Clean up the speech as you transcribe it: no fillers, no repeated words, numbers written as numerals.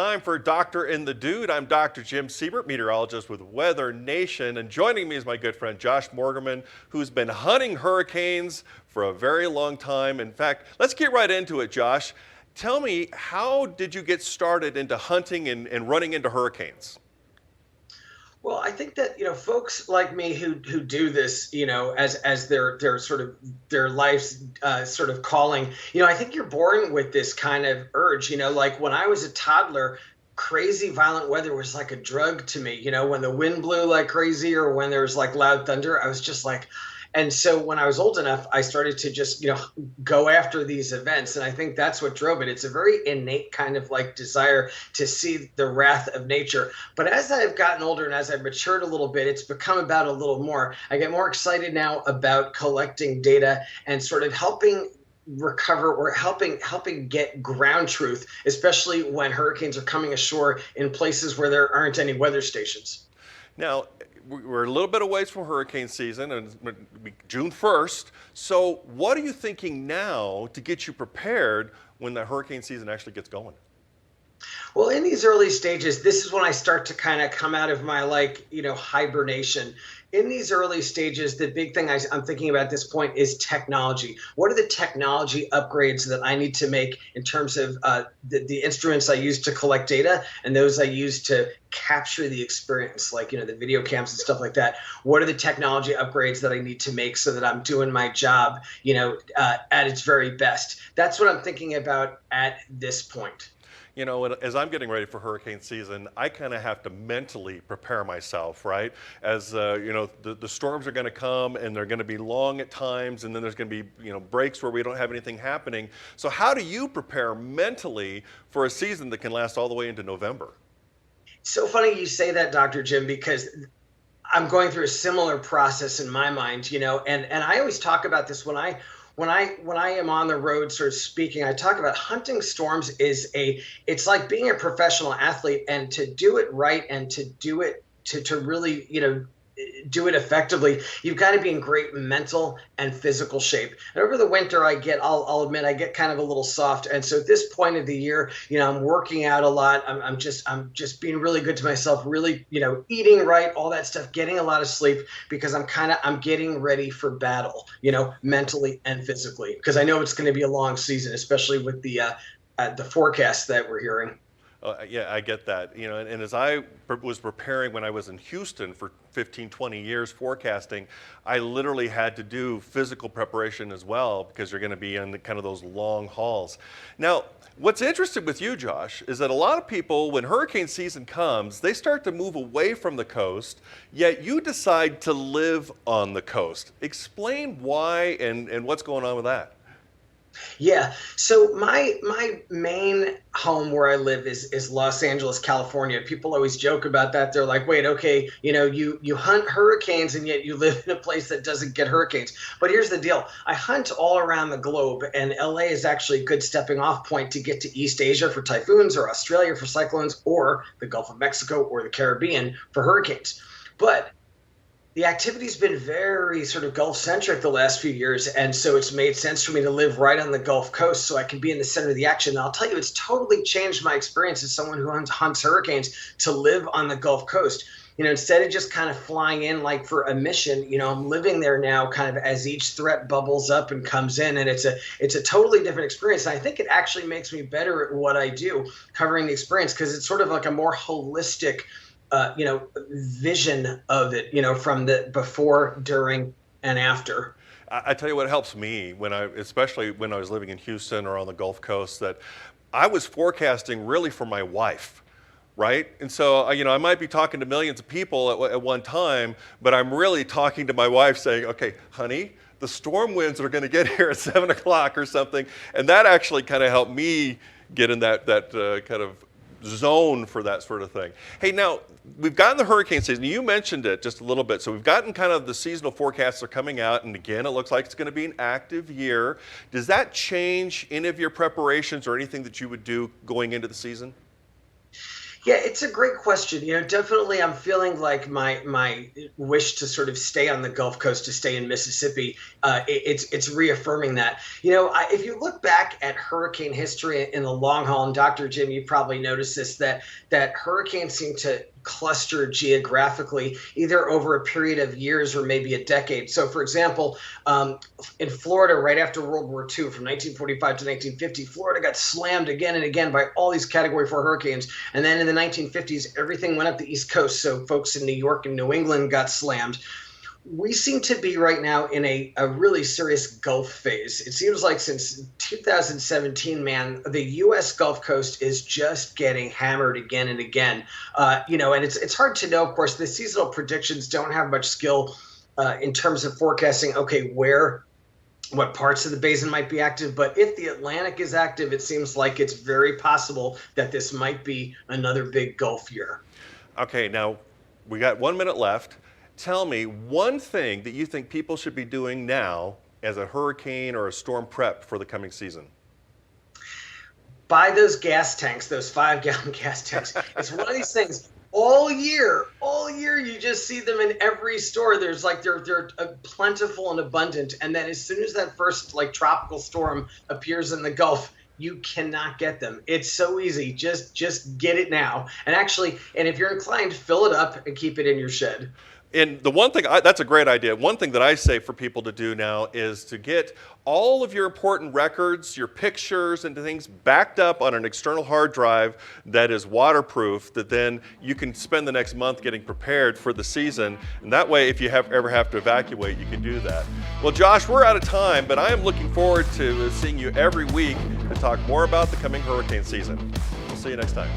time for Doctor and the Dude. I'm Dr. Jim Siebert, meteorologist with Weather Nation, and joining me is my good friend Josh Morgerman, who's been hunting hurricanes for a very long time. In fact, let's get right into it, Josh. Tell me, how did you get started into hunting and running into hurricanes? Well, I think that folks like me who do this, as their sort of their life's sort of calling. I think you're born with this kind of urge. Like when I was a toddler, crazy violent weather was like a drug to me. When the wind blew like crazy or when there was like loud thunder, I was just like. And so when I was old enough, I started to just, go after these events. And I think that's what drove it. It's a very innate kind of like desire to see the wrath of nature. But as I've gotten older and as I've matured a little bit, it's become about a little more. I get more excited now about collecting data and sort of helping recover or helping get ground truth, especially when hurricanes are coming ashore in places where there aren't any weather stations. Now, we're a little bit away from hurricane season, and it's June 1st. So what are you thinking now to get you prepared when the hurricane season actually gets going? Well, in these early stages, this is when I start to kind of come out of my hibernation. In these early stages, the big thing I'm thinking about at this point is technology. What are the technology upgrades that I need to make in terms of the instruments I use to collect data and those I use to capture the experience, like, the video cams and stuff like that? What are the technology upgrades that I need to make so that I'm doing my job, at its very best? That's what I'm thinking about at this point. As I'm getting ready for hurricane season, I kind of have to mentally prepare myself, right? As the storms are going to come and they're going to be long at times, and then there's going to be breaks where we don't have anything happening. So how do you prepare mentally for a season that can last all the way into November? So funny you say that, Dr. Jim, because I'm going through a similar process in my mind, and I always talk about this when I am on the road sort of speaking. I talk about hunting storms it's like being a professional athlete, and to do it right and to do it to really, do it effectively, you've got to be in great mental and physical shape. And over the winter, I'll admit, I get kind of a little soft. And so at this point of the year, I'm working out a lot. I'm just being really good to myself, really, eating right, all that stuff, getting a lot of sleep, because I'm getting ready for battle, mentally and physically, because I know it's going to be a long season, especially with the forecast that we're hearing. Yeah, I get that. And as I was preparing when I was in Houston for 15, 20 years forecasting, I literally had to do physical preparation as well, because you're going to be in kind of those long hauls. Now, what's interesting with you, Josh, is that a lot of people, when hurricane season comes, they start to move away from the coast, yet you decide to live on the coast. Explain why and what's going on with that. Yeah. So my main home where I live is Los Angeles, California. People always joke about that. They're like, wait, okay, you hunt hurricanes and yet you live in a place that doesn't get hurricanes. But here's the deal. I hunt all around the globe, and LA is actually a good stepping off point to get to East Asia for typhoons, or Australia for cyclones, or the Gulf of Mexico or the Caribbean for hurricanes. But the activity's been very sort of Gulf centric the last few years. And so it's made sense for me to live right on the Gulf Coast so I can be in the center of the action. And I'll tell you, it's totally changed my experience as someone who hunts hurricanes to live on the Gulf Coast. Instead of just kind of flying in like for a mission, I'm living there now kind of as each threat bubbles up and comes in. And it's a totally different experience. And I think it actually makes me better at what I do, covering the experience, because it's sort of like a more holistic vision of it, from the before, during, and after. I tell you what helps me especially when I was living in Houston or on the Gulf Coast, that I was forecasting really for my wife, right? And so, I might be talking to millions of people at one time, but I'm really talking to my wife saying, okay, honey, the storm winds are going to get here at 7 o'clock or something. And that actually kind of helped me get in that kind of zone for that sort of thing. Hey, now, we've gotten the hurricane season. You mentioned it just a little bit. So we've gotten kind of the seasonal forecasts are coming out, and again, it looks like it's going to be an active year. Does that change any of your preparations or anything that you would do going into the season? Yeah, it's a great question. Definitely I'm feeling like my wish to sort of stay on the Gulf Coast, to stay in Mississippi, it's reaffirming that. If you look back at hurricane history in the long haul, and Dr. Jim, you probably noticed this, that hurricanes seem to cluster geographically either over a period of years or maybe a decade. So for example, in Florida right after World War II, from 1945 to 1950, Florida got slammed again and again by all these category 4 hurricanes. And then in the 1950s, everything went up the East Coast. So folks in New York and New England got slammed. We seem to be right now in a really serious Gulf phase. It seems like since 2017, man, the U.S. Gulf Coast is just getting hammered again and again. And it's hard to know. Of course, the seasonal predictions don't have much skill in terms of forecasting. Okay, what parts of the basin might be active, but if the Atlantic is active, it seems like it's very possible that this might be another big Gulf year. Okay, now we got 1 minute left. Tell me one thing that you think people should be doing now as a hurricane or a storm prep for the coming season. Buy those gas tanks, those 5-gallon gas tanks. It's one of these things. All year, you just see them in every store. There's they're plentiful and abundant. And then as soon as that first tropical storm appears in the Gulf, you cannot get them. It's so easy. Just get it now. And if you're inclined, fill it up and keep it in your shed. And the one thing, that's a great idea. One thing that I say for people to do now is to get all of your important records, your pictures and things backed up on an external hard drive that is waterproof, that then you can spend the next month getting prepared for the season. And that way, if you ever have to evacuate, you can do that. Well, Josh, we're out of time, but I am looking forward to seeing you every week to talk more about the coming hurricane season. We'll see you next time.